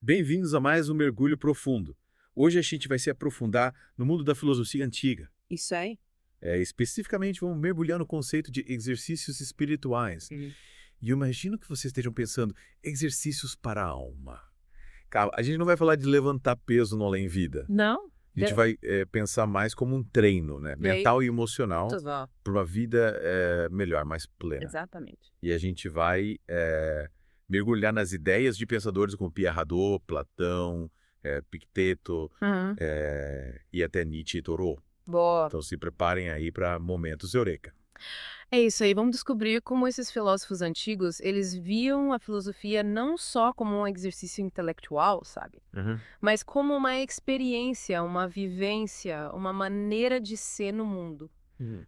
Bem-vindos a mais um Mergulho Profundo. Hoje a gente vai se aprofundar no mundo da filosofia antiga. Isso aí? Especificamente, vamos mergulhar no conceito de exercícios espirituais. Uhum. E eu imagino que vocês estejam pensando, exercícios para a alma. Calma, a gente não vai falar de levantar peso no além-vida. Não? A gente vai pensar mais como um treino, né? E aí? Mental e emocional, Tudo bom. para uma vida melhor, mais plena. Exatamente. E a gente vai mergulhar nas ideias de pensadores como Pierre Hadot, Platão, Epicteto, Uhum. e até Nietzsche e Thoreau. Boa. Então se preparem aí para momentos eureka. É isso aí, vamos descobrir como esses filósofos antigos, eles viam a filosofia não só como um exercício intelectual, sabe? Mas como uma experiência, uma vivência, uma maneira de ser no mundo.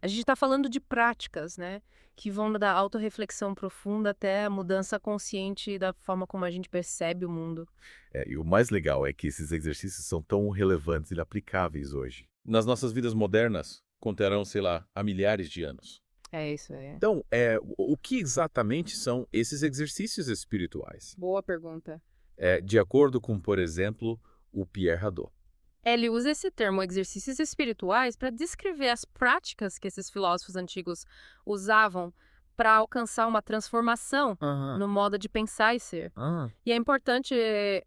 A gente está falando de práticas, né? Que vão da autorreflexão profunda até a mudança consciente da forma como a gente percebe o mundo. E o mais legal é que esses exercícios são tão relevantes e aplicáveis hoje. Nas nossas vidas modernas, contarão, sei lá, há milhares de anos. É isso aí. Então, o que exatamente são esses exercícios espirituais? Boa pergunta. De acordo com, por exemplo, o Pierre Hadot. Ele usa esse termo exercícios espirituais para descrever as práticas que esses filósofos antigos usavam para alcançar uma transformação no modo de pensar e ser. E é importante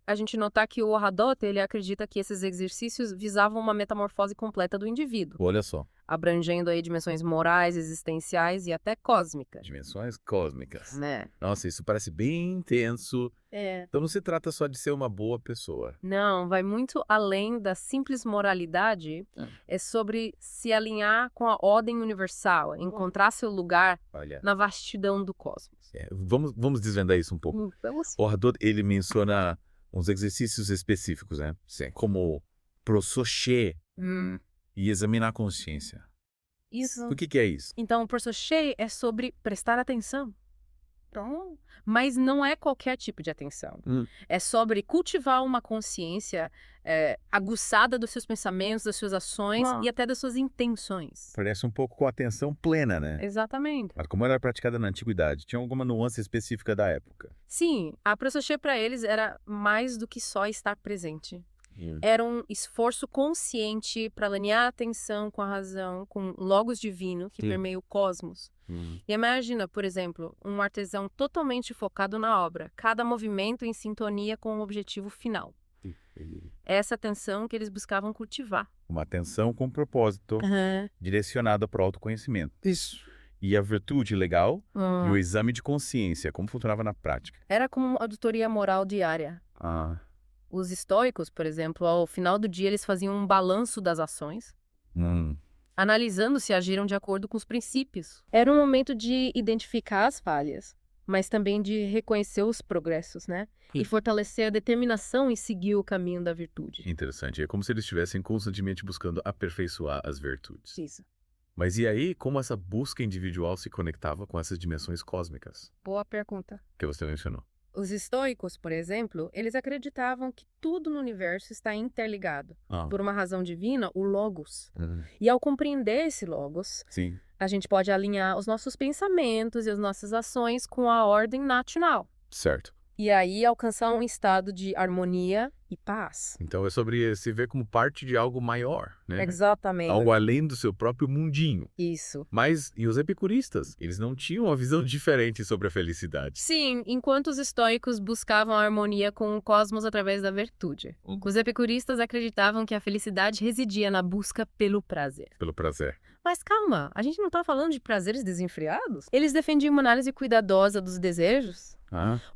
a gente notar que o Hadot, ele acredita que esses exercícios visavam uma metamorfose completa do indivíduo, Olha só. abrangendo aí dimensões morais, existenciais e até cósmicas. Dimensões cósmicas. Né? Nossa, isso parece bem intenso. É. Então não se trata só de ser uma boa pessoa. Não, vai muito além da simples moralidade. É sobre se alinhar com a ordem universal, encontrar seu lugar Olha, na vastidão do cosmos. vamos desvendar isso um pouco. Vamos. O Hadot, ele menciona uns exercícios específicos, né? Sim. Como prosoche e examinar a consciência. Isso. O que é isso? Então, o Prosoche é sobre prestar atenção. Então, mas não é qualquer tipo de atenção. É sobre cultivar uma consciência aguçada dos seus pensamentos, das suas ações e até das suas intenções. Parece um pouco com atenção plena, né? Exatamente. Mas como era praticada na antiguidade? Tinha alguma nuance específica da época? Sim, a Prosoche para eles era mais do que só estar presente. Era um esforço consciente para alinhar a atenção com a razão, com o logos divino que permeia o cosmos. E imagina, por exemplo, um artesão totalmente focado na obra, cada movimento em sintonia com o objetivo final. Essa atenção que eles buscavam cultivar. Uma atenção com propósito, direcionada para o autoconhecimento. Isso. E a virtude legal e o exame de consciência, como funcionava na prática. Era como uma auditoria moral diária. Os estoicos, por exemplo, ao final do dia eles faziam um balanço das ações, analisando se agiram de acordo com os princípios. Era um momento de identificar as falhas, mas também de reconhecer os progressos, né? E fortalecer a determinação em seguir o caminho da virtude. Interessante. É como se eles estivessem constantemente buscando aperfeiçoar as virtudes. Isso. Mas e aí, como essa busca individual se conectava com essas dimensões cósmicas Boa pergunta. que você mencionou? Os estoicos, por exemplo, eles acreditavam que tudo no universo está interligado. Por uma razão divina, o Logos. E ao compreender esse Logos, Sim. a gente pode alinhar os nossos pensamentos e as nossas ações com a ordem natural. Certo. E aí alcançar um estado de harmonia e paz. Então é sobre se ver como parte de algo maior, né? Exatamente. Algo além do seu próprio mundinho. Isso. Mas e os epicuristas? Eles não tinham uma visão diferente sobre a felicidade. Sim, enquanto os estoicos buscavam a harmonia com o cosmos através da virtude. Os epicuristas acreditavam que a felicidade residia na busca pelo prazer. Pelo prazer. Mas calma, a gente não está falando de prazeres desenfreados? Eles defendiam uma análise cuidadosa dos desejos,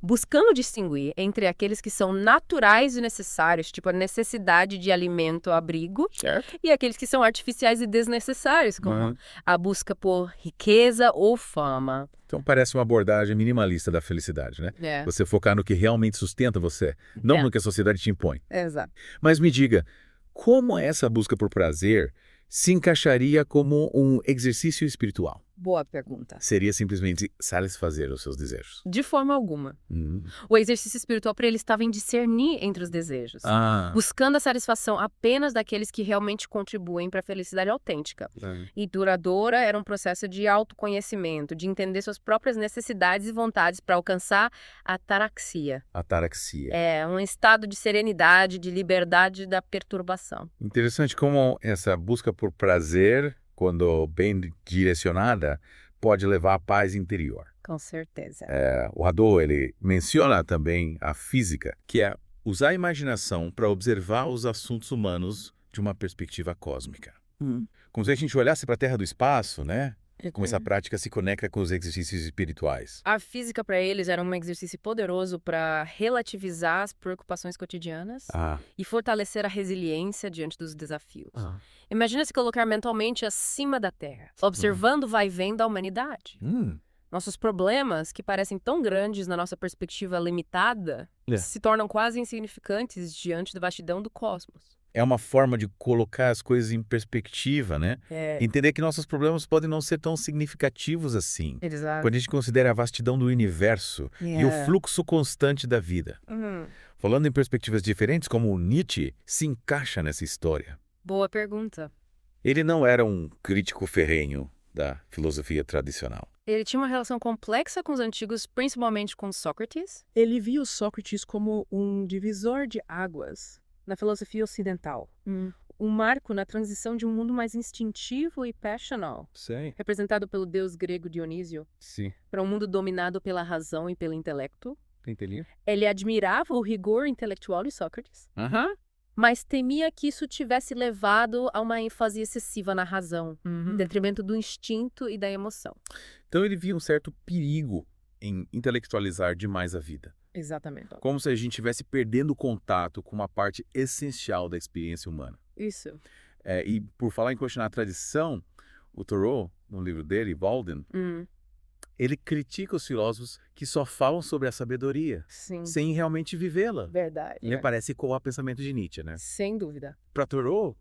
buscando distinguir entre aqueles que são naturais e necessários, tipo a necessidade de alimento, abrigo, Certo. e aqueles que são artificiais e desnecessários, como a busca por riqueza ou fama. Então parece uma abordagem minimalista da felicidade, né? É. Você focar no que realmente sustenta você, não no que a sociedade te impõe. Exato. Mas me diga, como essa busca por prazer se encaixaria como um exercício espiritual? Boa pergunta. Seria simplesmente satisfazer os seus desejos? De forma alguma. O exercício espiritual para ele estava em discernir entre os desejos, buscando a satisfação apenas daqueles que realmente contribuem para a felicidade autêntica. E duradoura era um processo de autoconhecimento, de entender suas próprias necessidades e vontades para alcançar a ataraxia. Ataraxia. É um estado de serenidade, de liberdade da perturbação. Interessante como essa busca por prazer, quando bem direcionada, pode levar à paz interior. Com certeza. O Hadot, ele menciona também a física, que é usar a imaginação para observar os assuntos humanos de uma perspectiva cósmica. Como se a gente olhasse para a Terra do espaço, né? Como essa prática se conecta com os exercícios espirituais. A física para eles era um exercício poderoso para relativizar as preocupações cotidianas e fortalecer a resiliência diante dos desafios. Imagina se colocar mentalmente acima da Terra, observando o vai e vem da humanidade. Nossos problemas, que parecem tão grandes na nossa perspectiva limitada, se tornam quase insignificantes diante da vastidão do cosmos. É uma forma de colocar as coisas em perspectiva, né? Entender que nossos problemas podem não ser tão significativos assim. Exato. Quando a gente considera a vastidão do universo e o fluxo constante da vida. Falando em perspectivas diferentes, como o Nietzsche se encaixa nessa história? Boa pergunta. Ele não era um crítico ferrenho da filosofia tradicional. Ele tinha uma relação complexa com os antigos, principalmente com Sócrates. Ele viu Sócrates como um divisor de águas na filosofia ocidental. Um marco na transição de um mundo mais instintivo e passional, representado pelo deus grego Dionísio, para um mundo dominado pela razão e pelo intelecto. Ele admirava o rigor intelectual de Sócrates, mas temia que isso tivesse levado a uma ênfase excessiva na razão, em detrimento do instinto e da emoção. Então ele via um certo perigo em intelectualizar demais a vida. Exatamente. Como se a gente estivesse perdendo contato com uma parte essencial da experiência humana. Isso. E por falar em questionar a tradição, o Thoreau, no livro dele, Walden, ele critica os filósofos que só falam sobre a sabedoria, sem realmente vivê-la. Verdade. Ele parece com o pensamento de Nietzsche, né? Sem dúvida. Para Thoreau,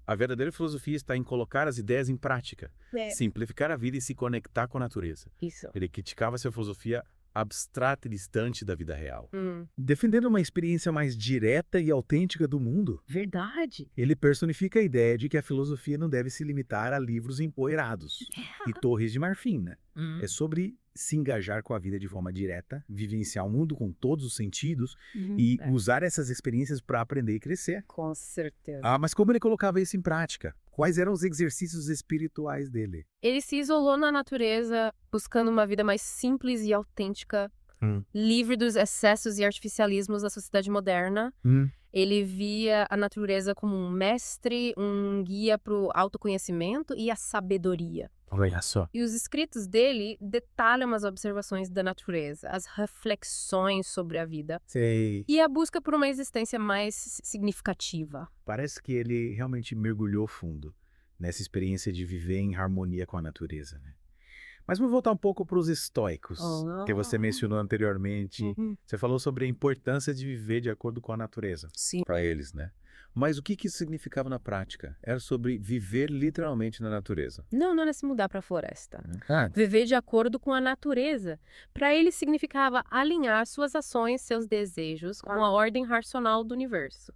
a verdadeira filosofia está em colocar as ideias em prática, simplificar a vida e se conectar com a natureza. Isso. Ele criticava essa filosofia abstrata e distante da vida real. Defendendo uma experiência mais direta e autêntica do mundo. Verdade. Ele personifica a ideia de que a filosofia não deve se limitar a livros empoeirados e torres de marfim, né? É sobre se engajar com a vida de forma direta, vivenciar o mundo com todos os sentidos e usar essas experiências para aprender e crescer. Com certeza. Mas como ele colocava isso em prática? Quais eram os exercícios espirituais dele? Ele se isolou na natureza, buscando uma vida mais simples e autêntica, livre dos excessos e artificialismos da sociedade moderna. Ele via a natureza como um mestre, um guia para o autoconhecimento e a sabedoria. Olha só. E os escritos dele detalham as observações da natureza, as reflexões sobre a vida e a busca por uma existência mais significativa. Parece que ele realmente mergulhou fundo nessa experiência de viver em harmonia com a natureza, né? Mas vamos voltar um pouco para os estoicos, que você mencionou anteriormente. Você falou sobre a importância de viver de acordo com a natureza. Sim. Para eles, né? Mas o que isso significava na prática? Era sobre viver literalmente na natureza. Não é se mudar para a floresta. Viver de acordo com a natureza. Para eles significava alinhar suas ações, seus desejos com a ordem racional do universo.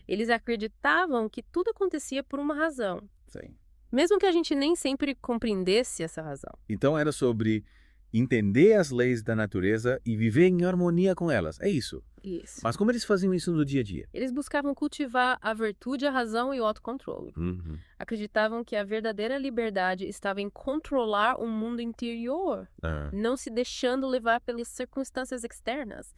Eles acreditavam que tudo acontecia por uma razão. Mesmo que a gente nem sempre compreendesse essa razão. Então era sobre entender as leis da natureza e viver em harmonia com elas. É isso. Isso. Mas como eles faziam isso no dia a dia? Eles buscavam cultivar a virtude, a razão e o autocontrole. Acreditavam que a verdadeira liberdade estava em controlar o mundo interior, não se deixando levar pelas circunstâncias externas.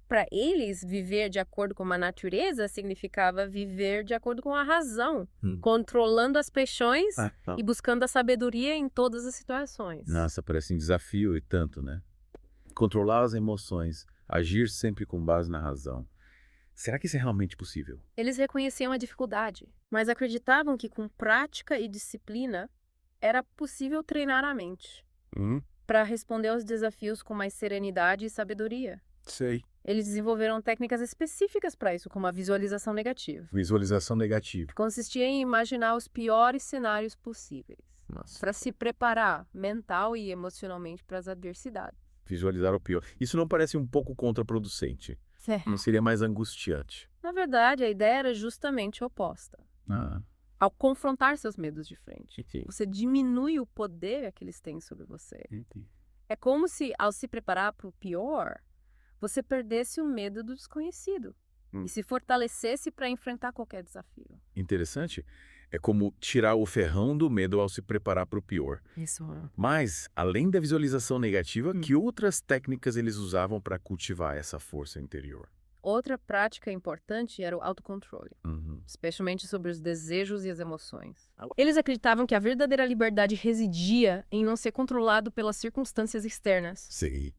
Para eles, viver de acordo com a natureza significava viver de acordo com a razão, controlando as paixões e buscando a sabedoria em todas as situações. Nossa, parece um desafio e tanto, né? Controlar as emoções, agir sempre com base na razão. Será que isso é realmente possível? Eles reconheciam a dificuldade, mas acreditavam que com prática e disciplina era possível treinar a mente para responder aos desafios com mais serenidade e sabedoria. Eles desenvolveram técnicas específicas para isso, como a visualização negativa. Visualização negativa. Consistia em imaginar os piores cenários possíveis. para se preparar mental e emocionalmente para as adversidades. Visualizar o pior. Isso não parece um pouco contraproducente? Não seria mais angustiante? Na verdade, a ideia era justamente oposta. Ao confrontar seus medos de frente, você diminui o poder que eles têm sobre você. É como se, ao se preparar para o pior, você perdesse o medo do desconhecido e se fortalecesse para enfrentar qualquer desafio. Interessante. É como tirar o ferrão do medo ao se preparar para o pior. Isso. Mas, além da visualização negativa, que outras técnicas eles usavam para cultivar essa força interior? Outra prática importante era o autocontrole, especialmente sobre os desejos e as emoções. Eles acreditavam que a verdadeira liberdade residia em não ser controlado pelas circunstâncias externas. Sim.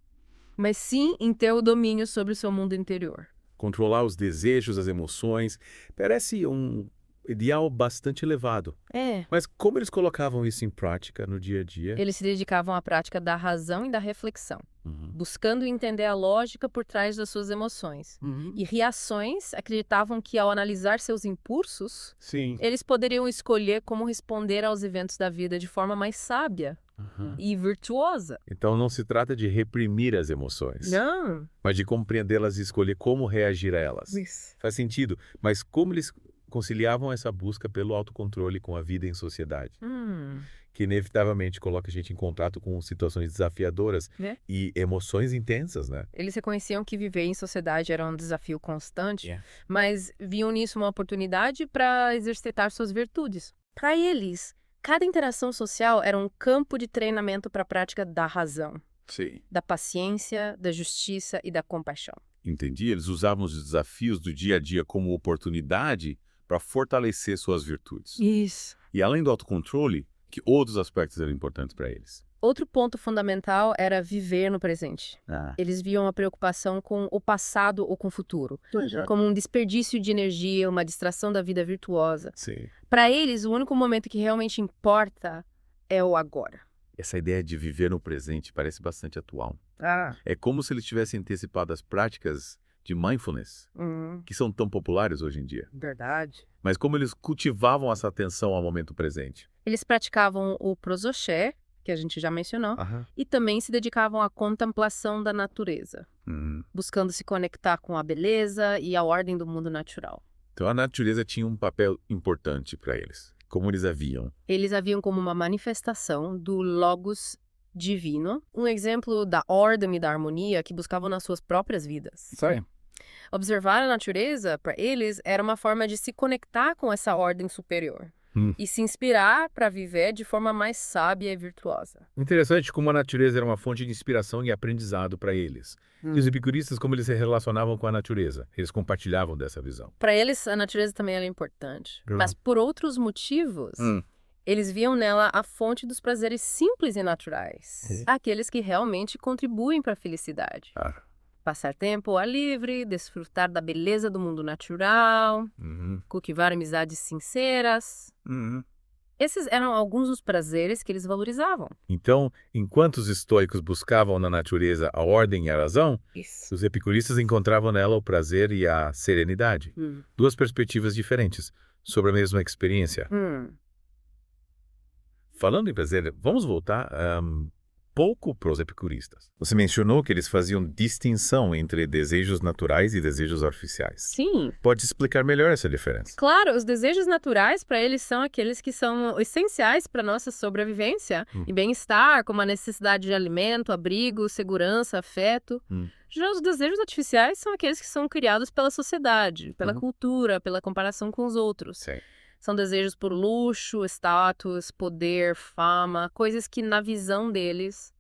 Mas sim em ter o domínio sobre o seu mundo interior. Controlar os desejos, as emoções, parece um ideal bastante elevado. Mas como eles colocavam isso em prática no dia a dia? Eles se dedicavam à prática da razão e da reflexão, buscando entender a lógica por trás das suas emoções. E reações acreditavam que, ao analisar seus impulsos, eles poderiam escolher como responder aos eventos da vida de forma mais sábia e virtuosa. Então não se trata de reprimir as emoções. Não. Mas de compreendê-las e escolher como reagir a elas. Isso. Faz sentido. Mas como eles conciliavam essa busca pelo autocontrole com a vida em sociedade? Que inevitavelmente coloca a gente em contato com situações desafiadoras e emoções intensas, né? Eles reconheciam que viver em sociedade era um desafio constante, mas viam nisso uma oportunidade para exercitar suas virtudes. Para eles, cada interação social era um campo de treinamento para a prática da razão, da paciência, da justiça e da compaixão. Entendi. Eles usavam os desafios do dia a dia como oportunidade para fortalecer suas virtudes. Isso. E além do autocontrole, que outros aspectos eram importantes para eles? Outro ponto fundamental era viver no presente. Eles viam a preocupação com o passado ou com o futuro, como um desperdício de energia, uma distração da vida virtuosa. Para eles, o único momento que realmente importa é o agora. Essa ideia de viver no presente parece bastante atual. É como se eles tivessem antecipado as práticas de mindfulness, que são tão populares hoje em dia. Verdade. Mas como eles cultivavam essa atenção ao momento presente? Eles praticavam o prosoché, que a gente já mencionou, e também se dedicavam à contemplação da natureza, buscando se conectar com a beleza e a ordem do mundo natural. Então a natureza tinha um papel importante para eles. Como eles a viam? Eles a viam como uma manifestação do Logos divino, um exemplo da ordem e da harmonia que buscavam nas suas próprias vidas. Observar a natureza, para eles, era uma forma de se conectar com essa ordem superior e se inspirar para viver de forma mais sábia e virtuosa. Interessante como a natureza era uma fonte de inspiração e aprendizado para eles. E os epicuristas, como eles se relacionavam com a natureza? Eles compartilhavam dessa visão. Para eles, a natureza também era importante, mas por outros motivos. Eles viam nela a fonte dos prazeres simples e naturais, aqueles que realmente contribuem para a felicidade. Passar tempo ao ar livre, desfrutar da beleza do mundo natural, cultivar amizades sinceras. Esses eram alguns dos prazeres que eles valorizavam. Então, enquanto os estoicos buscavam na natureza a ordem e a razão, os epicuristas encontravam nela o prazer e a serenidade. Duas perspectivas diferentes sobre a mesma experiência. Falando em prazer, vamos voltar pouco para os epicuristas. Você mencionou que eles faziam distinção entre desejos naturais e desejos artificiais. Sim. Pode explicar melhor essa diferença? Claro, os desejos naturais para eles são aqueles que são essenciais para a nossa sobrevivência e bem-estar, como a necessidade de alimento, abrigo, segurança, afeto. Já os desejos artificiais são aqueles que são criados pela sociedade, pela cultura, pela comparação com os outros. São desejos por luxo, status, poder, fama, coisas que, na visão deles,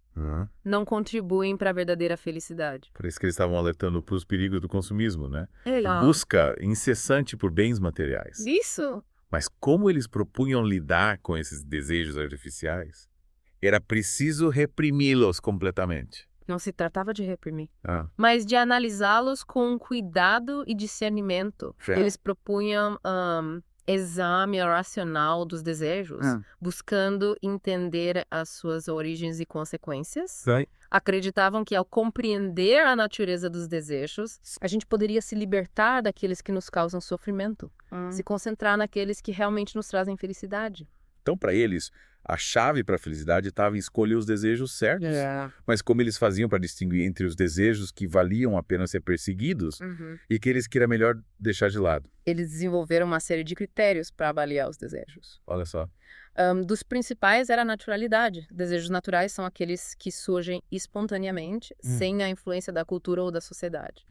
não contribuem para a verdadeira felicidade. Por isso que eles estavam alertando para os perigos do consumismo, né? Busca incessante por bens materiais. Isso! Mas como eles propunham lidar com esses desejos artificiais? Era preciso reprimi-los completamente. Não se tratava de reprimir, mas de analisá-los com cuidado e discernimento. Eles propunham exame racional dos desejos, buscando entender as suas origens e consequências. Acreditavam que, ao compreender a natureza dos desejos, a gente poderia se libertar daqueles que nos causam sofrimento, se concentrar naqueles que realmente nos trazem felicidade. Então, para eles, a chave para a felicidade estava em escolher os desejos certos. Mas como eles faziam para distinguir entre os desejos que valiam a pena ser perseguidos e aqueles que era melhor deixar de lado? Eles desenvolveram uma série de critérios para avaliar os desejos. Olha só. Dos principais era a naturalidade. Desejos naturais são aqueles que surgem espontaneamente, sem a influência da cultura ou da sociedade.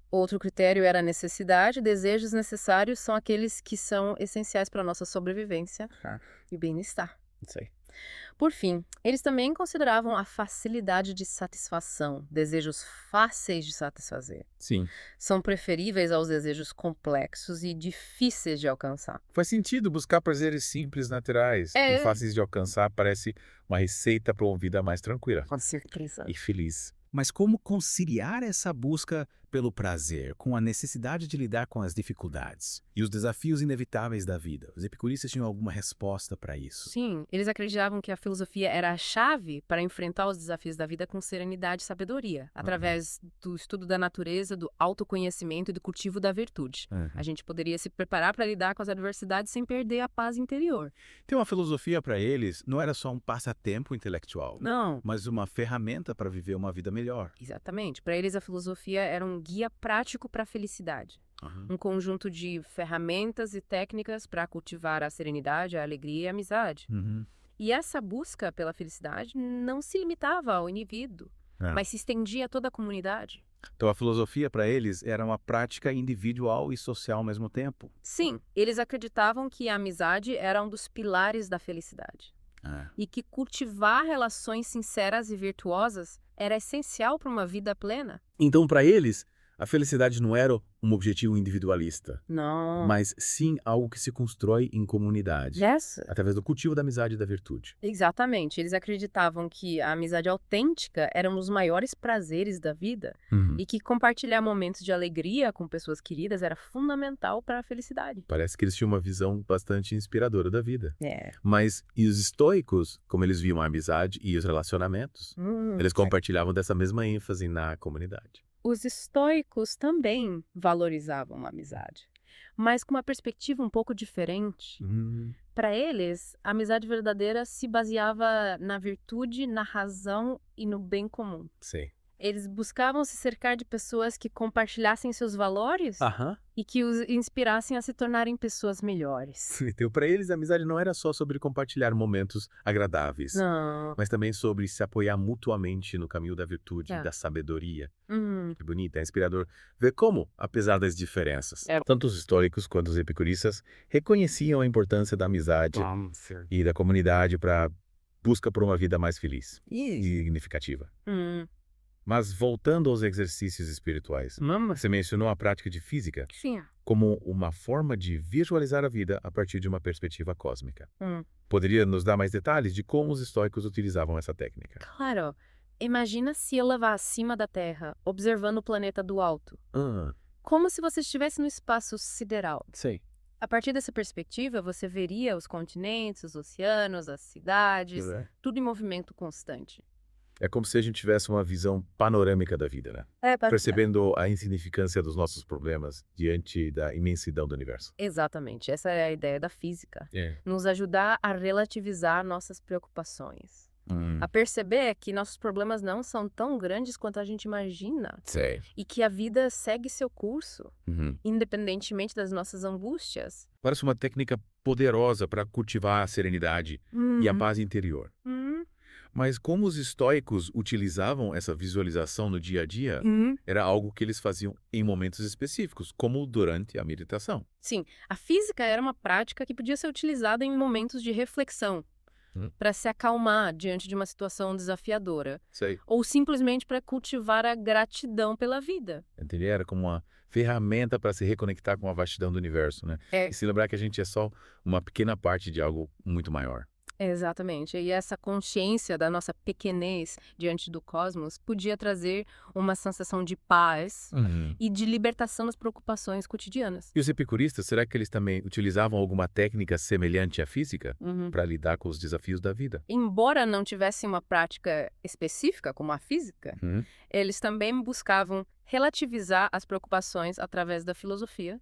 Outro critério era a necessidade. Desejos necessários são aqueles que são essenciais para a nossa sobrevivência e bem-estar. Isso aí. Por fim, eles também consideravam a facilidade de satisfação, desejos fáceis de satisfazer. Sim. São preferíveis aos desejos complexos e difíceis de alcançar. Faz sentido buscar prazeres simples, naturais e fáceis de alcançar. Parece uma receita para uma vida mais tranquila. Com certeza. E feliz. Mas como conciliar essa busca pelo prazer com a necessidade de lidar com as dificuldades e os desafios inevitáveis da vida? Os epicuristas tinham alguma resposta para isso? Sim, eles acreditavam que a filosofia era a chave para enfrentar os desafios da vida com serenidade e sabedoria, através do estudo da natureza, do autoconhecimento e do cultivo da virtude. A gente poderia se preparar para lidar com as adversidades sem perder a paz interior. Então a filosofia para eles não era só um passatempo intelectual, Não. mas uma ferramenta para viver uma vida melhor. Exatamente. Para eles, a filosofia era um guia prático para a felicidade. Um conjunto de ferramentas e técnicas para cultivar a serenidade, a alegria e a amizade. E essa busca pela felicidade não se limitava ao indivíduo, mas se estendia a toda a comunidade. Então a filosofia para eles era uma prática individual e social ao mesmo tempo. Sim, eles acreditavam que a amizade era um dos pilares da felicidade. E que cultivar relações sinceras e virtuosas era essencial para uma vida plena. Então, para eles, a felicidade não era um objetivo individualista. Não. Mas sim algo que se constrói em comunidade. Através do cultivo da amizade e da virtude. Exatamente. Eles acreditavam que a amizade autêntica era um dos maiores prazeres da vida e que compartilhar momentos de alegria com pessoas queridas era fundamental para a felicidade. Parece que eles tinham uma visão bastante inspiradora da vida. Mas e os estoicos, como eles viam a amizade e os relacionamentos? Eles compartilhavam dessa mesma ênfase na comunidade. Os estoicos também valorizavam a amizade, mas com uma perspectiva um pouco diferente. Para eles, a amizade verdadeira se baseava na virtude, na razão e no bem comum. Sim. Eles buscavam se cercar de pessoas que compartilhassem seus valores e que os inspirassem a se tornarem pessoas melhores. Então, para eles, a amizade não era só sobre compartilhar momentos agradáveis, mas também sobre se apoiar mutuamente no caminho da virtude e da sabedoria. Que bonito, é inspirador ver como, apesar das diferenças, tanto os históricos quanto os epicuristas reconheciam a importância da amizade e da comunidade para busca por uma vida mais feliz e significativa. Mas voltando aos exercícios espirituais, você mencionou a prática de física como uma forma de visualizar a vida a partir de uma perspectiva cósmica. Poderia nos dar mais detalhes de como os estoicos utilizavam essa técnica? Claro. Imagina se eu levar acima da Terra, observando o planeta do alto. Como se você estivesse no espaço sideral. Sei. A partir dessa perspectiva, você veria os continentes, os oceanos, as cidades, tudo em movimento constante. É como se a gente tivesse uma visão panorâmica da vida, né? Percebendo a insignificância dos nossos problemas diante da imensidão do universo. Exatamente. Essa é a ideia da física. Nos ajudar a relativizar nossas preocupações. A perceber que nossos problemas não são tão grandes quanto a gente imagina. E que a vida segue seu curso, independentemente das nossas angústias. Parece uma técnica poderosa para cultivar a serenidade e a paz interior. Mas como os estoicos utilizavam essa visualização no dia a dia, era algo que eles faziam em momentos específicos, como durante a meditação. Sim, a física era uma prática que podia ser utilizada em momentos de reflexão, para se acalmar diante de uma situação desafiadora. Ou simplesmente para cultivar a gratidão pela vida. Entendi? Era como uma ferramenta para se reconectar com a vastidão do universo, né? E se lembrar que a gente é só uma pequena parte de algo muito maior. Exatamente. E essa consciência da nossa pequenez diante do cosmos podia trazer uma sensação de paz e de libertação das preocupações cotidianas. E os epicuristas, será que eles também utilizavam alguma técnica semelhante à física para lidar com os desafios da vida? Embora não tivessem uma prática específica como a física, eles também buscavam relativizar as preocupações através da filosofia.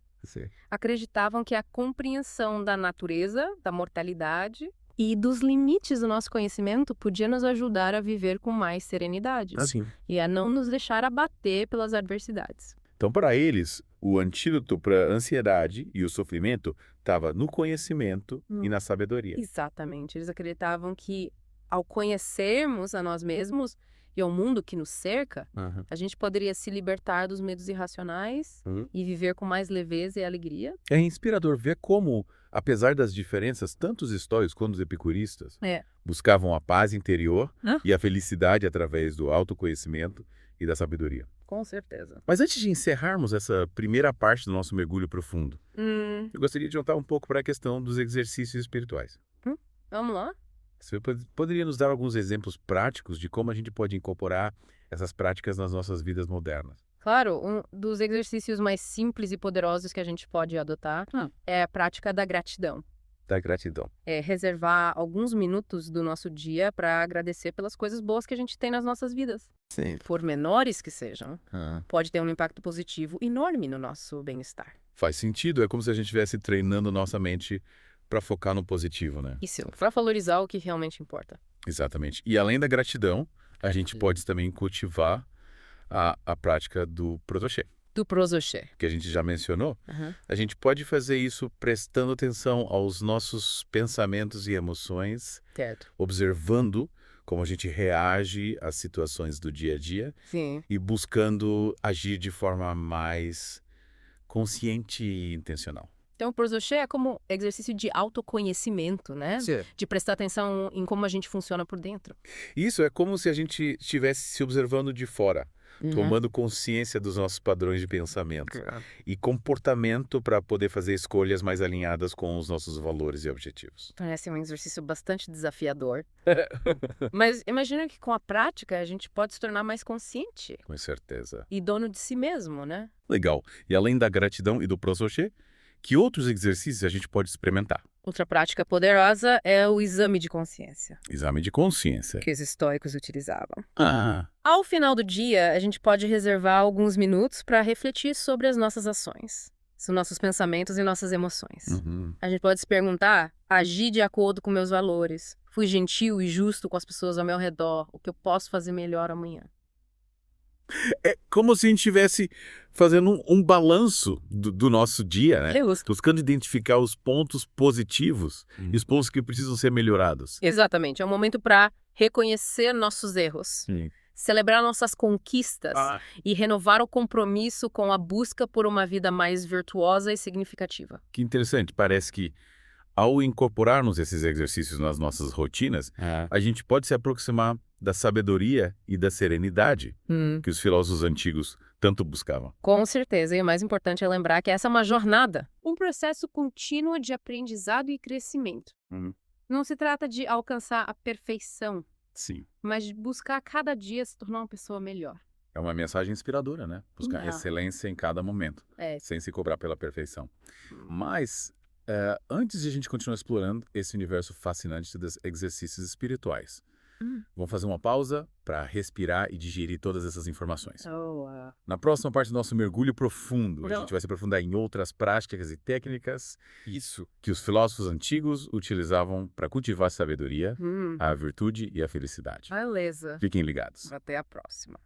Acreditavam que a compreensão da natureza, da mortalidade e dos limites do nosso conhecimento podia nos ajudar a viver com mais serenidade. Assim. E a não nos deixar abater pelas adversidades. Então, para eles, o antídoto para a ansiedade e o sofrimento estava no conhecimento e na sabedoria. Exatamente. Eles acreditavam que, ao conhecermos a nós mesmos e ao mundo que nos cerca, a gente poderia se libertar dos medos irracionais e viver com mais leveza e alegria. É inspirador ver como, apesar das diferenças, tanto os estoicos quanto os epicuristas buscavam a paz interior e a felicidade através do autoconhecimento e da sabedoria. Com certeza. Mas antes de encerrarmos essa primeira parte do nosso mergulho profundo, eu gostaria de voltar um pouco para a questão dos exercícios espirituais. Vamos lá? Você poderia nos dar alguns exemplos práticos de como a gente pode incorporar essas práticas nas nossas vidas modernas? Claro, um dos exercícios mais simples e poderosos que a gente pode adotar é a prática da gratidão. Da gratidão. É reservar alguns minutos do nosso dia para agradecer pelas coisas boas que a gente tem nas nossas vidas. Sim. Por menores que sejam, pode ter um impacto positivo enorme no nosso bem-estar. Faz sentido, é como se a gente estivesse treinando nossa mente para focar no positivo, né? Isso, para valorizar o que realmente importa. Exatamente. E além da gratidão, a gente pode também cultivar a prática do protoché. Do prosoché. Que a gente já mencionou. A gente pode fazer isso prestando atenção aos nossos pensamentos e emoções, Certo. observando como a gente reage às situações do dia a dia. Sim. E buscando agir de forma mais consciente e intencional. Então, o prosoché é como exercício de autoconhecimento, né? Sim. De prestar atenção em como a gente funciona por dentro. Isso é como se a gente estivesse se observando de fora, tomando consciência dos nossos padrões de pensamento e comportamento para poder fazer escolhas mais alinhadas com os nossos valores e objetivos. Parece um exercício bastante desafiador. Mas imagina que com a prática a gente pode se tornar mais consciente. Com certeza. E dono de si mesmo, né? Legal. E além da gratidão e do prosoché, que outros exercícios a gente pode experimentar? Outra prática poderosa é o exame de consciência. Exame de consciência. Que os estoicos utilizavam. Ah. Ao final do dia, a gente pode reservar alguns minutos para refletir sobre as nossas ações, sobre nossos pensamentos e nossas emoções. A gente pode se perguntar, agi de acordo com meus valores? Fui gentil e justo com as pessoas ao meu redor? O que eu posso fazer melhor amanhã? É como se a gente estivesse fazendo um balanço do nosso dia, né? Buscando identificar os pontos positivos e os pontos que precisam ser melhorados. Exatamente. É um momento para reconhecer nossos erros, celebrar nossas conquistas e renovar o compromisso com a busca por uma vida mais virtuosa e significativa. Que interessante. Parece que ao incorporarmos esses exercícios nas nossas rotinas, a gente pode se aproximar da sabedoria e da serenidade que os filósofos antigos tanto buscavam. Com certeza. E o mais importante é lembrar que essa é uma jornada. Um processo contínuo de aprendizado e crescimento. Não se trata de alcançar a perfeição, mas de buscar cada dia se tornar uma pessoa melhor. É uma mensagem inspiradora, né? Buscar excelência em cada momento, sem se cobrar pela perfeição. Mas, antes de a gente continuar explorando esse universo fascinante dos exercícios espirituais, vamos fazer uma pausa para respirar e digerir todas essas informações. Na próxima parte do nosso mergulho profundo, a gente vai se aprofundar em outras práticas e técnicas que os filósofos antigos utilizavam para cultivar a sabedoria, a virtude e a felicidade. Beleza. Fiquem ligados. Até a próxima.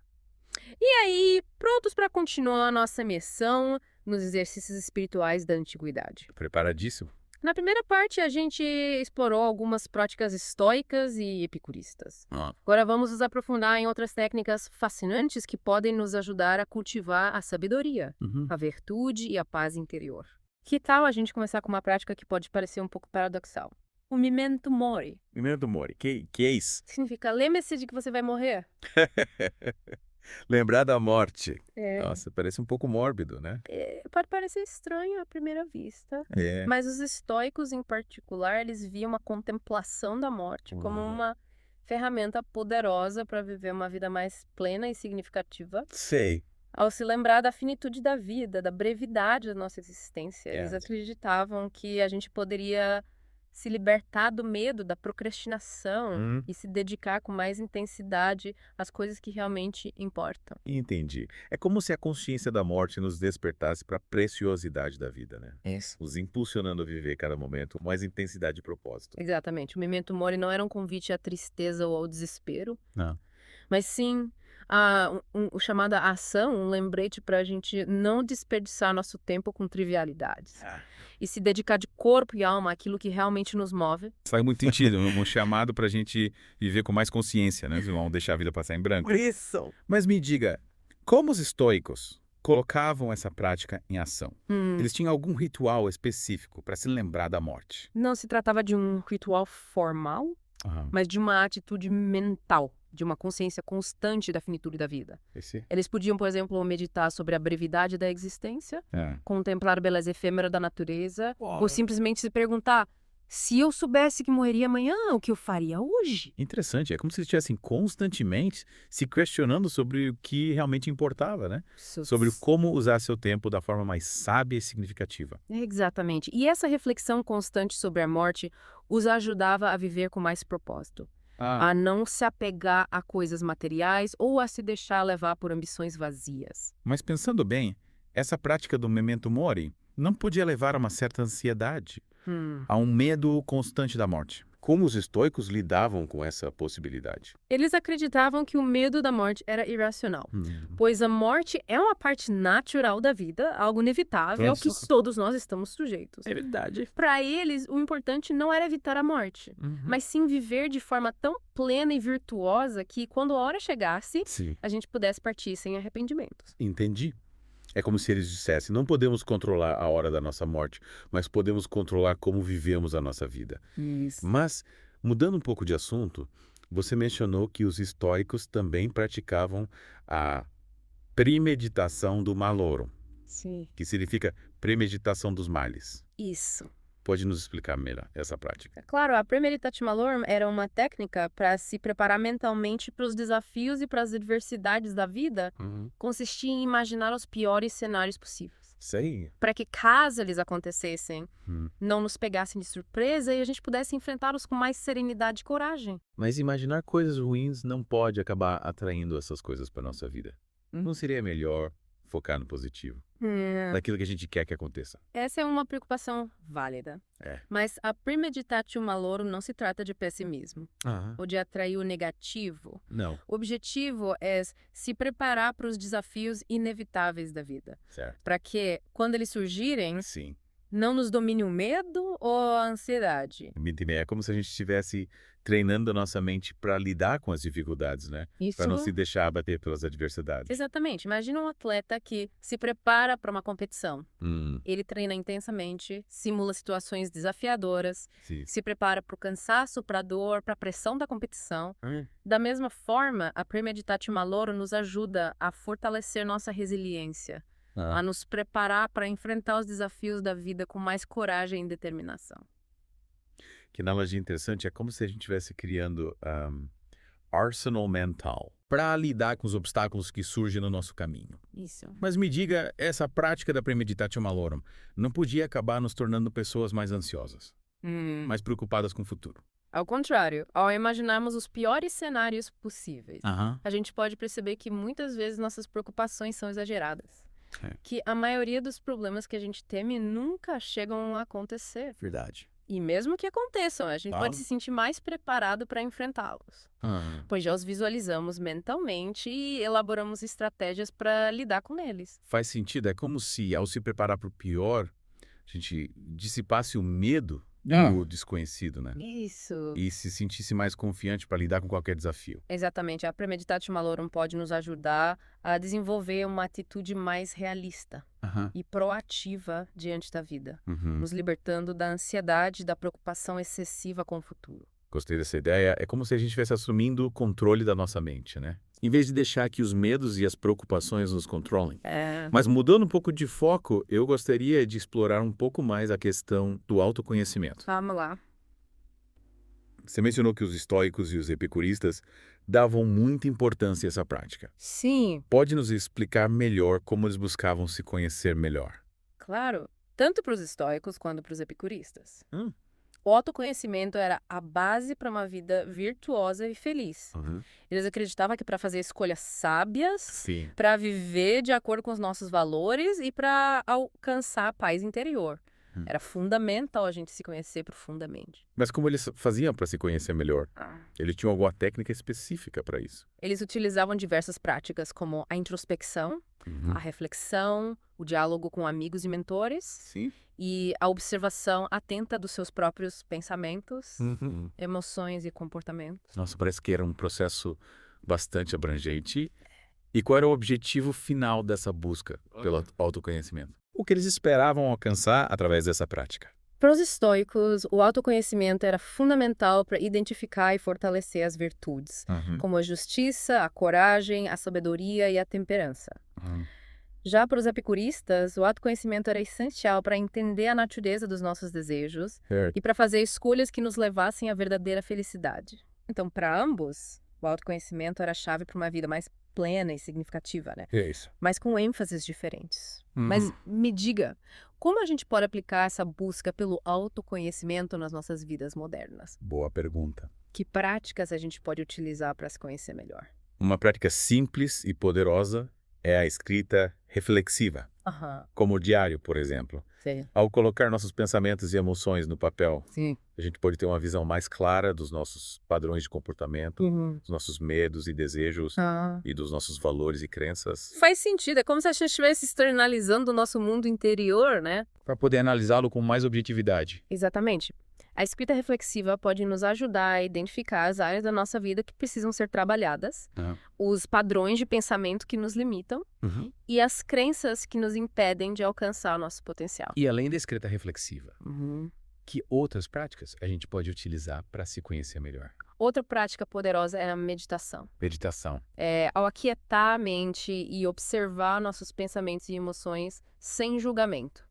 E aí, prontos para continuar a nossa imersão nos exercícios espirituais da antiguidade? Preparadíssimo? Na primeira parte, a gente explorou algumas práticas estoicas e epicuristas. Agora vamos nos aprofundar em outras técnicas fascinantes que podem nos ajudar a cultivar a sabedoria, a virtude e a paz interior. Que tal a gente começar com uma prática que pode parecer um pouco paradoxal? O memento mori. Memento mori, que é isso? Significa, lembre-se de que você vai morrer. Lembrar da morte. Nossa, parece um pouco mórbido, né? Pode parecer estranho à primeira vista, mas os estoicos, em particular, eles viam a contemplação da morte como uma ferramenta poderosa para viver uma vida mais plena e significativa. Ao se lembrar da finitude da vida, da brevidade da nossa existência. Eles acreditavam que a gente poderia se libertar do medo, da procrastinação e se dedicar com mais intensidade às coisas que realmente importam. Entendi. É como se a consciência da morte nos despertasse para a preciosidade da vida, né? Isso. Nos impulsionando a viver cada momento com mais intensidade e propósito. Exatamente. O Memento Mori não era um convite à tristeza ou ao desespero, Não. mas sim o chamado à ação, um lembrete para a gente não desperdiçar nosso tempo com trivialidades. E se dedicar de corpo e alma àquilo que realmente nos move. Faz muito sentido, um chamado para a gente viver com mais consciência, né? Não deixar a vida passar em branco. Por isso. Mas me diga, como os estoicos colocavam essa prática em ação? Eles tinham algum ritual específico para se lembrar da morte? Não se tratava de um ritual formal, mas de uma atitude mental, de uma consciência constante da finitude da vida. Eles podiam, por exemplo, meditar sobre a brevidade da existência, contemplar a beleza efêmera da natureza, ou simplesmente se perguntar: se eu soubesse que morreria amanhã, o que eu faria hoje? Interessante, é como se eles estivessem constantemente se questionando sobre o que realmente importava, né? Sobre como usar seu tempo da forma mais sábia e significativa. Exatamente. E essa reflexão constante sobre a morte os ajudava a viver com mais propósito. A não se apegar a coisas materiais ou a se deixar levar por ambições vazias. Mas pensando bem, essa prática do Memento Mori não podia levar a uma certa ansiedade, a um medo constante da morte. Como os estoicos lidavam com essa possibilidade? Eles acreditavam que o medo da morte era irracional, pois a morte é uma parte natural da vida, algo inevitável ao que todos nós estamos sujeitos. É verdade. Para eles, o importante não era evitar a morte, mas sim viver de forma tão plena e virtuosa que, quando a hora chegasse, a gente pudesse partir sem arrependimentos. Entendi. É como se eles dissessem, não podemos controlar a hora da nossa morte, mas podemos controlar como vivemos a nossa vida. Isso. Mas, mudando um pouco de assunto, você mencionou que os estoicos também praticavam a premeditação do malorum, que significa premeditação dos males. Isso. Pode nos explicar melhor essa prática? Claro, a premeditatio malorum era uma técnica para se preparar mentalmente para os desafios e para as adversidades da vida. Consistia em imaginar os piores cenários possíveis. Sei. Para que, caso eles acontecessem, não nos pegassem de surpresa e a gente pudesse enfrentá-los com mais serenidade e coragem. Mas imaginar coisas ruins não pode acabar atraindo essas coisas para nossa vida. Não seria melhor focar no positivo? Daquilo que a gente quer que aconteça. Essa é uma preocupação válida. Mas a premeditatio malorum não se trata de pessimismo ou de atrair o negativo. Não. O objetivo é se preparar para os desafios inevitáveis da vida. Certo. Para que, quando eles surgirem, Sim. não nos domine o medo ou a ansiedade. É como se a gente estivesse treinando a nossa mente para lidar com as dificuldades, né? Para não se deixar abater pelas adversidades. Exatamente. Imagina um atleta que se prepara para uma competição. Ele treina intensamente, simula situações desafiadoras, se prepara para o cansaço, para a dor, para a pressão da competição. Da mesma forma, a premeditatio malorum nos ajuda a fortalecer nossa resiliência, a nos preparar para enfrentar os desafios da vida com mais coragem e determinação. Que analogia interessante, é como se a gente estivesse criando arsenal mental para lidar com os obstáculos que surgem no nosso caminho. Isso. Mas me diga, essa prática da premeditatio malorum não podia acabar nos tornando pessoas mais ansiosas, mais preocupadas com o futuro? Ao contrário, ao imaginarmos os piores cenários possíveis, a gente pode perceber que muitas vezes nossas preocupações são exageradas. Que a maioria dos problemas que a gente teme nunca chegam a acontecer. Verdade. E mesmo que aconteçam, a gente pode se sentir mais preparado para enfrentá-los. Pois já os visualizamos mentalmente e elaboramos estratégias para lidar com eles. Faz sentido, é como se, ao se preparar para o pior, a gente dissipasse o medo do desconhecido, né? Isso. E se sentisse mais confiante para lidar com qualquer desafio. Exatamente. A premeditatio malorum pode nos ajudar a desenvolver uma atitude mais realista e proativa diante da vida, nos libertando da ansiedade e da preocupação excessiva com o futuro. Gostei dessa ideia. É como se a gente estivesse assumindo o controle da nossa mente, né? Em vez de deixar que os medos e as preocupações nos controlem. Mas mudando um pouco de foco, eu gostaria de explorar um pouco mais a questão do autoconhecimento. Vamos lá. Você mencionou que os estoicos e os epicuristas davam muita importância a essa prática. Sim. Pode nos explicar melhor como eles buscavam se conhecer melhor? Claro. Tanto para os estoicos quanto para os epicuristas. O autoconhecimento era a base para uma vida virtuosa e feliz. Eles acreditavam que para fazer escolhas sábias, para viver de acordo com os nossos valores e para alcançar a paz interior. Era fundamental a gente se conhecer profundamente. Mas como eles faziam para se conhecer melhor? Eles tinham alguma técnica específica para isso? Eles utilizavam diversas práticas, como a introspecção, a reflexão, o diálogo com amigos e mentores, e a observação atenta dos seus próprios pensamentos, emoções e comportamentos. Nossa, parece que era um processo bastante abrangente. E qual era o objetivo final dessa busca pelo autoconhecimento? O que eles esperavam alcançar através dessa prática? Para os estoicos, o autoconhecimento era fundamental para identificar e fortalecer as virtudes, como a justiça, a coragem, a sabedoria e a temperança. Já para os epicuristas, o autoconhecimento era essencial para entender a natureza dos nossos desejos e para fazer escolhas que nos levassem à verdadeira felicidade. Então, para ambos, o autoconhecimento era a chave para uma vida mais plena e significativa, né? Mas com ênfases diferentes. Mas me diga, como a gente pode aplicar essa busca pelo autoconhecimento nas nossas vidas modernas? Boa pergunta. Que práticas a gente pode utilizar para se conhecer melhor? Uma prática simples e poderosa é a escrita reflexiva, como o diário, por exemplo. Ao colocar nossos pensamentos e emoções no papel, a gente pode ter uma visão mais clara dos nossos padrões de comportamento, dos nossos medos e desejos e dos nossos valores e crenças. Faz sentido, é como se a gente estivesse externalizando o nosso mundo interior, né? Para poder analisá-lo com mais objetividade. Exatamente. A escrita reflexiva pode nos ajudar a identificar as áreas da nossa vida que precisam ser trabalhadas, os padrões de pensamento que nos limitam e as crenças que nos impedem de alcançar o nosso potencial. E além da escrita reflexiva, que outras práticas a gente pode utilizar para se conhecer melhor? Outra prática poderosa é a meditação. Meditação. Ao aquietar a mente e observar nossos pensamentos e emoções sem julgamento.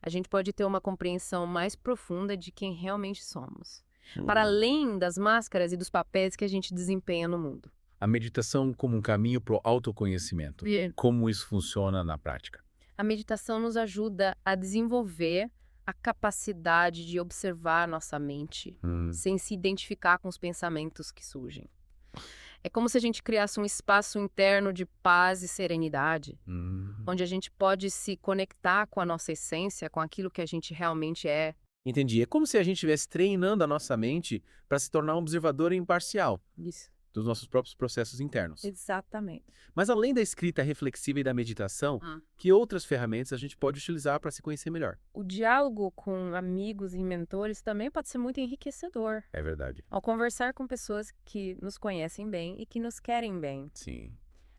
A gente pode ter uma compreensão mais profunda de quem realmente somos, para além das máscaras e dos papéis que a gente desempenha no mundo. A meditação como um caminho para o autoconhecimento. Como isso funciona na prática? A meditação nos ajuda a desenvolver a capacidade de observar nossa mente sem se identificar com os pensamentos que surgem. É como se a gente criasse um espaço interno de paz e serenidade, onde a gente pode se conectar com a nossa essência, com aquilo que a gente realmente é. Entendi. É como se a gente estivesse treinando a nossa mente para se tornar um observador imparcial. Isso. Dos nossos próprios processos internos. Exatamente. Mas além da escrita reflexiva e da meditação, que outras ferramentas a gente pode utilizar para se conhecer melhor? O diálogo com amigos e mentores também pode ser muito enriquecedor. É verdade. Ao conversar com pessoas que nos conhecem bem e que nos querem bem.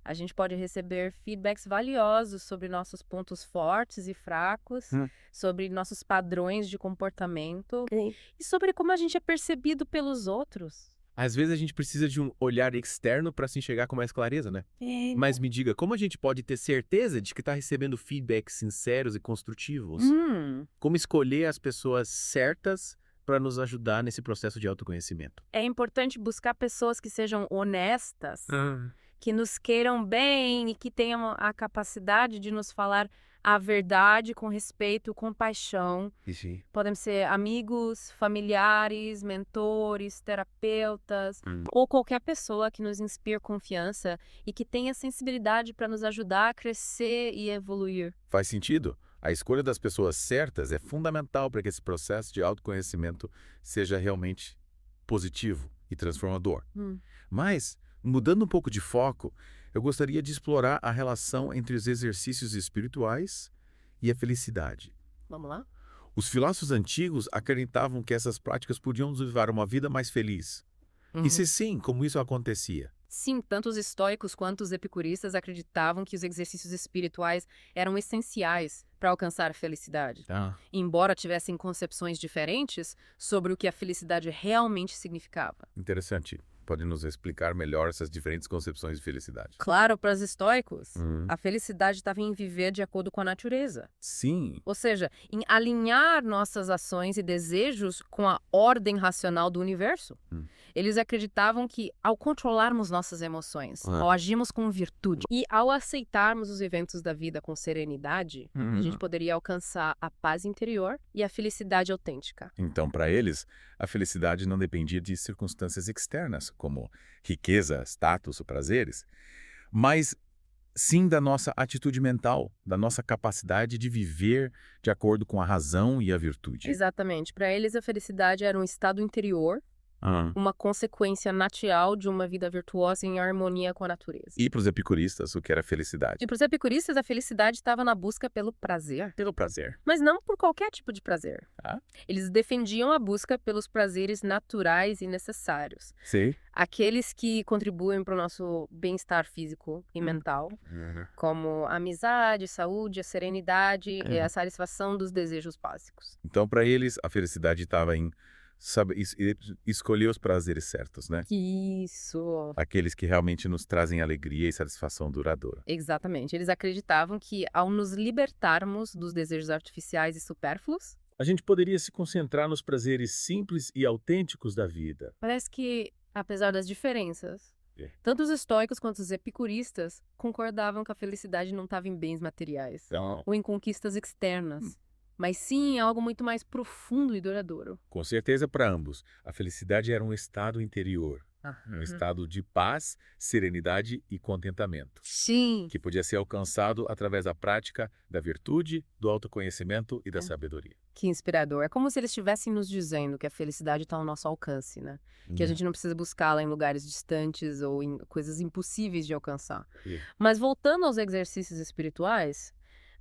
A gente pode receber feedbacks valiosos sobre nossos pontos fortes e fracos, sobre nossos padrões de comportamento e sobre como a gente é percebido pelos outros. Às vezes a gente precisa de um olhar externo para se enxergar com mais clareza, né? Mas me diga, como a gente pode ter certeza de que está recebendo feedbacks sinceros e construtivos? Como escolher as pessoas certas para nos ajudar nesse processo de autoconhecimento? É importante buscar pessoas que sejam honestas, que nos queiram bem e que tenham a capacidade de nos falar a verdade com respeito, com paixão. Podem ser amigos, familiares, mentores, terapeutas, ou qualquer pessoa que nos inspire confiança e que tenha sensibilidade para nos ajudar a crescer e evoluir. Faz sentido. A escolha das pessoas certas é fundamental para que esse processo de autoconhecimento seja realmente positivo e transformador. Mas, mudando um pouco de foco, eu gostaria de explorar a relação entre os exercícios espirituais e a felicidade. Vamos lá? Os filósofos antigos acreditavam que essas práticas podiam nos levar a uma vida mais feliz. E se sim, como isso acontecia? Sim, tanto os estoicos quanto os epicuristas acreditavam que os exercícios espirituais eram essenciais para alcançar a felicidade. Embora tivessem concepções diferentes sobre o que a felicidade realmente significava. Interessante. Pode nos explicar melhor essas diferentes concepções de felicidade? Claro, para os estoicos, a felicidade estava em viver de acordo com a natureza. Ou seja, em alinhar nossas ações e desejos com a ordem racional do universo. Eles acreditavam que, ao controlarmos nossas emoções, ao agirmos com virtude e ao aceitarmos os eventos da vida com serenidade, a gente poderia alcançar a paz interior e a felicidade autêntica. Então, para eles, a felicidade não dependia de circunstâncias externas, como riqueza, status ou prazeres, mas sim da nossa atitude mental, da nossa capacidade de viver de acordo com a razão e a virtude. Exatamente. Para eles, a felicidade era um estado interior, uma consequência natural de uma vida virtuosa em harmonia com a natureza. E para os epicuristas, o que era felicidade? E para os epicuristas, a felicidade estava na busca pelo prazer. Pelo prazer. Mas não por qualquer tipo de prazer. Ah? Eles defendiam a busca pelos prazeres naturais e necessários. Sim. Aqueles que contribuem para o nosso bem-estar físico e mental, como a amizade, saúde, a serenidade e a satisfação dos desejos básicos. Então, para eles, a felicidade estava em escolher os prazeres certos, né? Isso. Aqueles que realmente nos trazem alegria e satisfação duradoura. Exatamente. Eles acreditavam que, ao nos libertarmos dos desejos artificiais e supérfluos, a gente poderia se concentrar nos prazeres simples e autênticos da vida. Parece que, apesar das diferenças, tanto os estoicos quanto os epicuristas concordavam que a felicidade não estava em bens materiais ou em conquistas externas, mas sim em algo muito mais profundo e duradouro. Com certeza, para ambos, a felicidade era um estado interior, um estado de paz, serenidade e contentamento. Sim. Que podia ser alcançado através da prática da virtude, do autoconhecimento e da sabedoria. Que inspirador. É como se eles estivessem nos dizendo que a felicidade está ao nosso alcance, né? Que a gente não precisa buscá-la em lugares distantes ou em coisas impossíveis de alcançar. Mas voltando aos exercícios espirituais,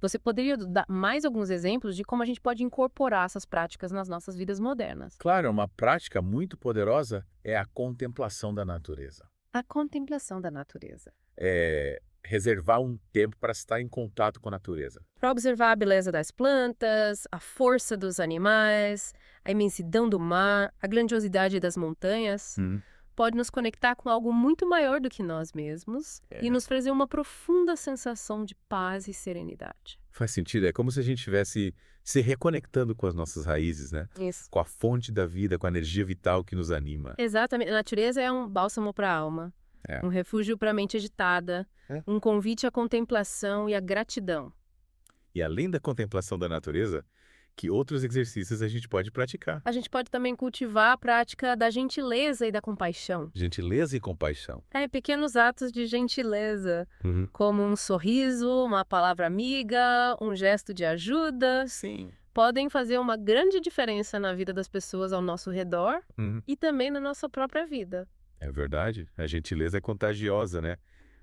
você poderia dar mais alguns exemplos de como a gente pode incorporar essas práticas nas nossas vidas modernas? Claro, uma prática muito poderosa é a contemplação da natureza. A contemplação da natureza. É reservar um tempo para estar em contato com a natureza. Para observar a beleza das plantas, a força dos animais, a imensidão do mar, a grandiosidade das montanhas, pode nos conectar com algo muito maior do que nós mesmos e nos trazer uma profunda sensação de paz e serenidade. Faz sentido, é como se a gente estivesse se reconectando com as nossas raízes, né? Isso. Com a fonte da vida, com a energia vital que nos anima. Exatamente. A natureza é um bálsamo para a alma, um refúgio para a mente agitada, um convite à contemplação e à gratidão. E além da contemplação da natureza, que outros exercícios a gente pode praticar? A gente pode também cultivar a prática da gentileza e da compaixão. Gentileza e compaixão. Pequenos atos de gentileza, como um sorriso, uma palavra amiga, um gesto de ajuda. Sim. Podem fazer uma grande diferença na vida das pessoas ao nosso redor e também na nossa própria vida. É verdade. A gentileza é contagiosa, né?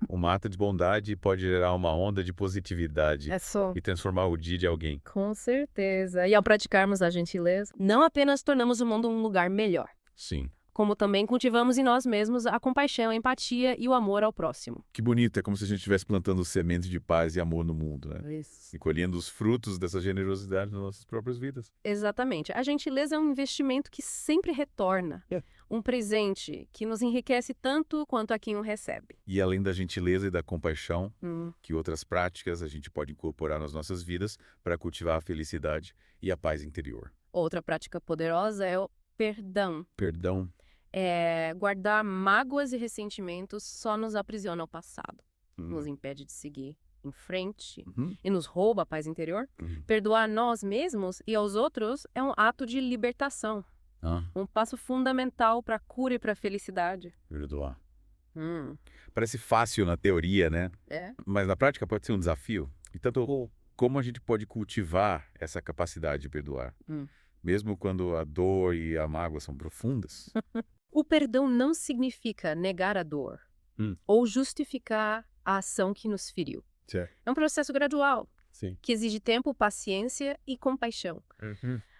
Um ato de bondade pode gerar uma onda de positividade e transformar o dia de alguém. Com certeza. E ao praticarmos a gentileza, não apenas tornamos o mundo um lugar melhor. Sim. Como também cultivamos em nós mesmos a compaixão, a empatia e o amor ao próximo. Que bonito, é como se a gente estivesse plantando sementes de paz e amor no mundo, né? Isso. E colhendo os frutos dessa generosidade nas nossas próprias vidas. Exatamente. A gentileza é um investimento que sempre retorna. Um presente que nos enriquece tanto quanto a quem o recebe. E além da gentileza e da compaixão, que outras práticas a gente pode incorporar nas nossas vidas para cultivar a felicidade e a paz interior? Outra prática poderosa é o perdão. Perdão. Guardar mágoas e ressentimentos só nos aprisiona ao passado. Nos impede de seguir em frente e nos rouba a paz interior. Perdoar a nós mesmos e aos outros é um ato de libertação. Um passo fundamental para a cura e para a felicidade. Perdoar. Parece fácil na teoria, né? Mas na prática pode ser um desafio. E tanto como a gente pode cultivar essa capacidade de perdoar? Mesmo quando a dor e a mágoa são profundas? O perdão não significa negar a dor ou justificar a ação que nos feriu. É um processo gradual, que exige tempo, paciência e compaixão.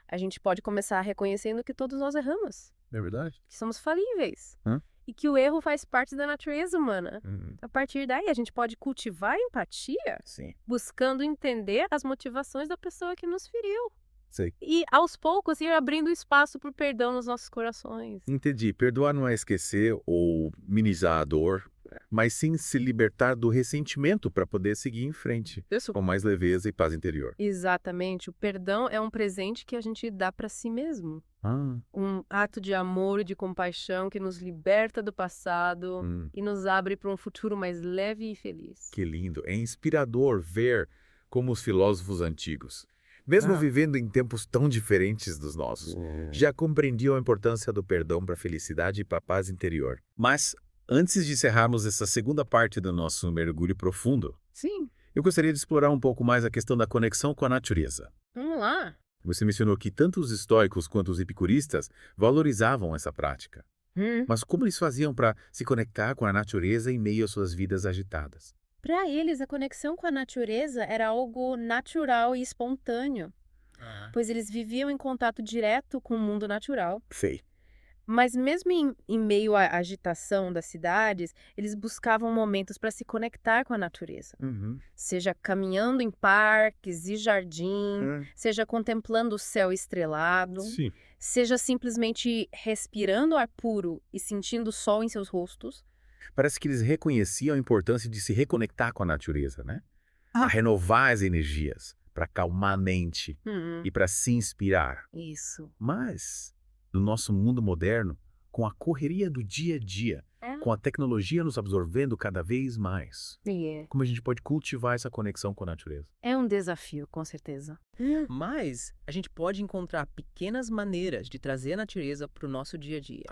A gente pode começar reconhecendo que todos nós erramos. É verdade? Que somos falíveis. E que o erro faz parte da natureza humana. A partir daí, a gente pode cultivar a empatia, buscando entender as motivações da pessoa que nos feriu. E, aos poucos, ir abrindo espaço para o perdão nos nossos corações. Entendi. Perdoar não é esquecer ou minimizar a dor, mas sim se libertar do ressentimento para poder seguir em frente, com mais leveza e paz interior. Exatamente. O perdão é um presente que a gente dá para si mesmo. Um ato de amor e de compaixão que nos liberta do passado e nos abre para um futuro mais leve e feliz. Que lindo. É inspirador ver como os filósofos antigos, mesmo vivendo em tempos tão diferentes dos nossos, já compreendiam a importância do perdão para a felicidade e para a paz interior. Mas, antes de encerrarmos essa segunda parte do nosso mergulho profundo, Sim. Eu gostaria de explorar um pouco mais a questão da conexão com a natureza. Vamos lá. Você mencionou que tanto os estoicos quanto os epicuristas valorizavam essa prática. Mas como eles faziam para se conectar com a natureza em meio às suas vidas agitadas? Para eles, a conexão com a natureza era algo natural e espontâneo, pois eles viviam em contato direto com o mundo natural. Sei. Mas mesmo em meio à agitação das cidades, eles buscavam momentos para se conectar com a natureza. Seja caminhando em parques e jardim, seja contemplando o céu estrelado, seja simplesmente respirando ar puro e sentindo o sol em seus rostos. Parece que eles reconheciam a importância de se reconectar com a natureza, né? A renovar as energias, para acalmar a mente e para se inspirar. Isso. Mas, no nosso mundo moderno, com a correria do dia a dia, com a tecnologia nos absorvendo cada vez mais, como a gente pode cultivar essa conexão com a natureza? É um desafio, com certeza. Mas a gente pode encontrar pequenas maneiras de trazer a natureza para o nosso dia a dia.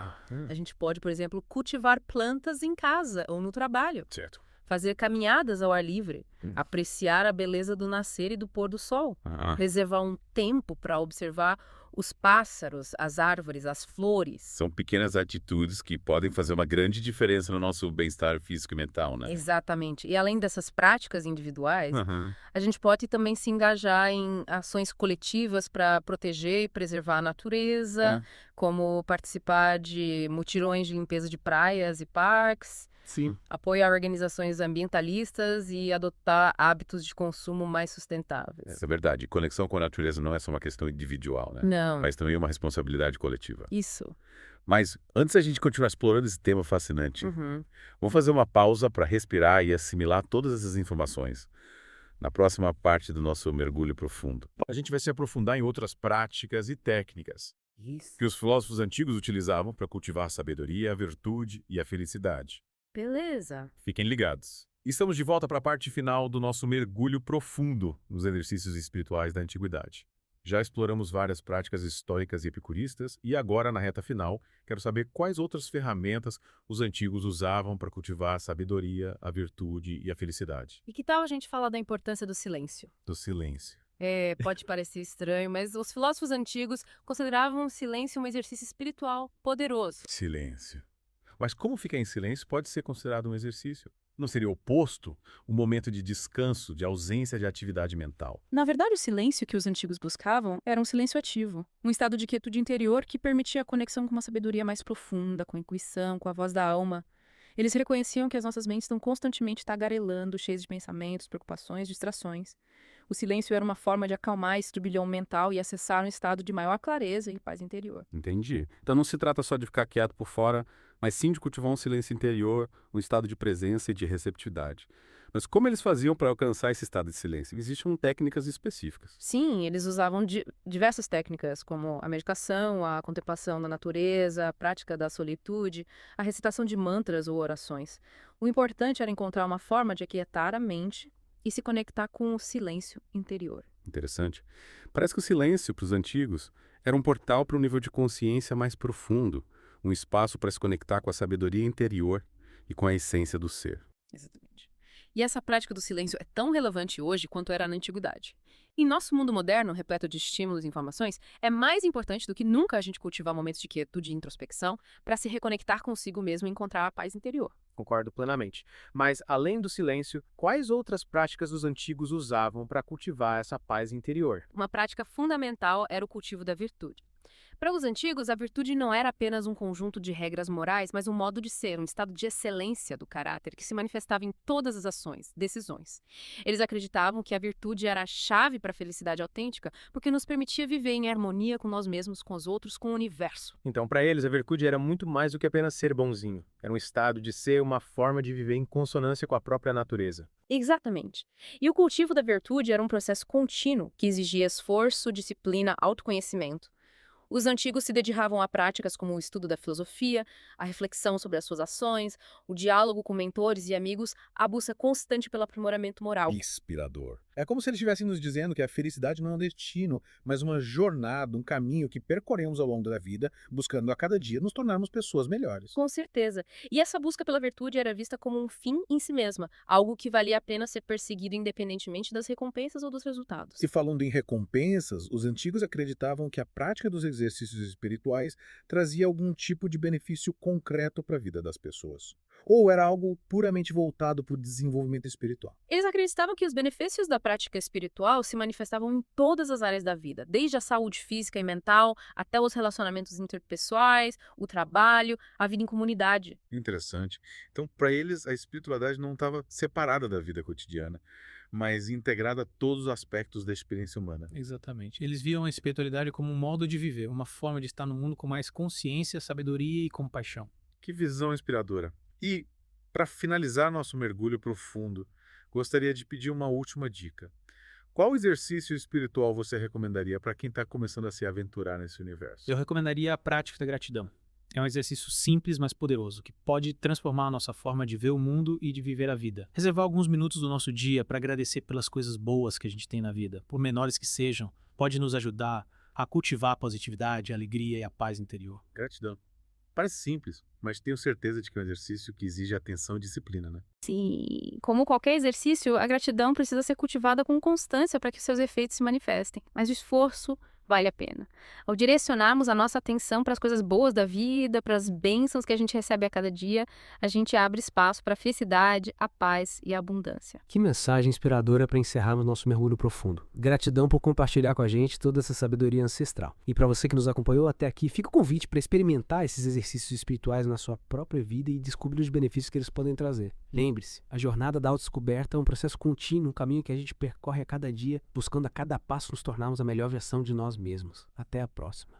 A gente pode, por exemplo, cultivar plantas em casa ou no trabalho. Certo. Fazer caminhadas ao ar livre, apreciar a beleza do nascer e do pôr do sol, reservar um tempo para observar os pássaros, as árvores, as flores. São pequenas atitudes que podem fazer uma grande diferença no nosso bem-estar físico e mental, né? Exatamente. E além dessas práticas individuais, a gente pode também se engajar em ações coletivas para proteger e preservar a natureza, como participar de mutirões de limpeza de praias e parques. Sim. Apoiar organizações ambientalistas e adotar hábitos de consumo mais sustentáveis. Isso é verdade. Conexão com a natureza não é só uma questão individual, né? Não. Mas também uma responsabilidade coletiva. Isso. Mas antes da gente continuar explorando esse tema fascinante, vamos fazer uma pausa para respirar e assimilar todas essas informações na próxima parte do nosso mergulho profundo. A gente vai se aprofundar em outras práticas e técnicas que os filósofos antigos utilizavam para cultivar a sabedoria, a virtude e a felicidade. Beleza. Fiquem ligados. Estamos de volta para a parte final do nosso mergulho profundo nos exercícios espirituais da antiguidade. Já exploramos várias práticas históricas e epicuristas e agora, na reta final, quero saber quais outras ferramentas os antigos usavam para cultivar a sabedoria, a virtude e a felicidade. E que tal a gente falar da importância do silêncio? Do silêncio. Pode parecer estranho, mas os filósofos antigos consideravam o silêncio um exercício espiritual poderoso. Silêncio. Mas como ficar em silêncio pode ser considerado um exercício? Não seria oposto um momento de descanso, de ausência de atividade mental? Na verdade, o silêncio que os antigos buscavam era um silêncio ativo, um estado de quietude interior que permitia a conexão com uma sabedoria mais profunda, com a intuição, com a voz da alma. Eles reconheciam que as nossas mentes estão constantemente tagarelando, cheias de pensamentos, preocupações, distrações. O silêncio era uma forma de acalmar esse turbilhão mental e acessar um estado de maior clareza e paz interior. Entendi. Então não se trata só de ficar quieto por fora, mas sim de cultivar um silêncio interior, um estado de presença e de receptividade. Mas como eles faziam para alcançar esse estado de silêncio? Existem técnicas específicas. Sim, eles usavam diversas técnicas, como a meditação, a contemplação da natureza, a prática da solitude, a recitação de mantras ou orações. O importante era encontrar uma forma de aquietar a mente e se conectar com o silêncio interior. Interessante. Parece que o silêncio, para os antigos, era um portal para um nível de consciência mais profundo, um espaço para se conectar com a sabedoria interior e com a essência do ser. Exatamente. E essa prática do silêncio é tão relevante hoje quanto era na antiguidade. Em nosso mundo moderno, repleto de estímulos e informações, é mais importante do que nunca a gente cultivar momentos de quietude e introspecção para se reconectar consigo mesmo e encontrar a paz interior. Concordo plenamente. Mas, além do silêncio, quais outras práticas os antigos usavam para cultivar essa paz interior? Uma prática fundamental era o cultivo da virtude. Para os antigos, a virtude não era apenas um conjunto de regras morais, mas um modo de ser, um estado de excelência do caráter que se manifestava em todas as ações, decisões. Eles acreditavam que a virtude era a chave para a felicidade autêntica, porque nos permitia viver em harmonia com nós mesmos, com os outros, com o universo. Então, para eles, a virtude era muito mais do que apenas ser bonzinho. Era um estado de ser, uma forma de viver em consonância com a própria natureza. Exatamente. E o cultivo da virtude era um processo contínuo que exigia esforço, disciplina, autoconhecimento. Os antigos se dedicavam a práticas como o estudo da filosofia, a reflexão sobre as suas ações, o diálogo com mentores e amigos, a busca constante pelo aprimoramento moral. Inspirador. É como se eles estivessem nos dizendo que a felicidade não é um destino, mas uma jornada, um caminho que percorremos ao longo da vida, buscando a cada dia nos tornarmos pessoas melhores. Com certeza. E essa busca pela virtude era vista como um fim em si mesma, algo que valia a pena ser perseguido independentemente das recompensas ou dos resultados. E falando em recompensas, os antigos acreditavam que a prática dos exercícios espirituais trazia algum tipo de benefício concreto para a vida das pessoas. Ou era algo puramente voltado para o desenvolvimento espiritual? Eles acreditavam que os benefícios da prática espiritual se manifestavam em todas as áreas da vida, desde a saúde física e mental, até os relacionamentos interpessoais, o trabalho, a vida em comunidade. Interessante. Então, para eles, a espiritualidade não estava separada da vida cotidiana, mas integrada a todos os aspectos da experiência humana. Exatamente. Eles viam a espiritualidade como um modo de viver, uma forma de estar no mundo com mais consciência, sabedoria e compaixão. Que visão inspiradora. E, para finalizar nosso mergulho profundo, gostaria de pedir uma última dica. Qual exercício espiritual você recomendaria para quem está começando a se aventurar nesse universo? Eu recomendaria a prática da gratidão. É um exercício simples, mas poderoso, que pode transformar a nossa forma de ver o mundo e de viver a vida. Reservar alguns minutos do nosso dia para agradecer pelas coisas boas que a gente tem na vida, por menores que sejam, pode nos ajudar a cultivar a positividade, a alegria e a paz interior. Gratidão. Parece simples, mas tenho certeza de que é um exercício que exige atenção e disciplina, né? Sim, como qualquer exercício, a gratidão precisa ser cultivada com constância para que seus efeitos se manifestem, mas o esforço vale a pena. Ao direcionarmos a nossa atenção para as coisas boas da vida, para as bênçãos que a gente recebe a cada dia, a gente abre espaço para a felicidade, a paz e a abundância. Que mensagem inspiradora para encerrarmos nosso mergulho profundo. Gratidão por compartilhar com a gente toda essa sabedoria ancestral. E para você que nos acompanhou até aqui, fica o convite para experimentar esses exercícios espirituais na sua própria vida e descobrir os benefícios que eles podem trazer. Lembre-se, a jornada da autodescoberta é um processo contínuo, um caminho que a gente percorre a cada dia, buscando a cada passo nos tornarmos a melhor versão de nós mesmos. Até a próxima.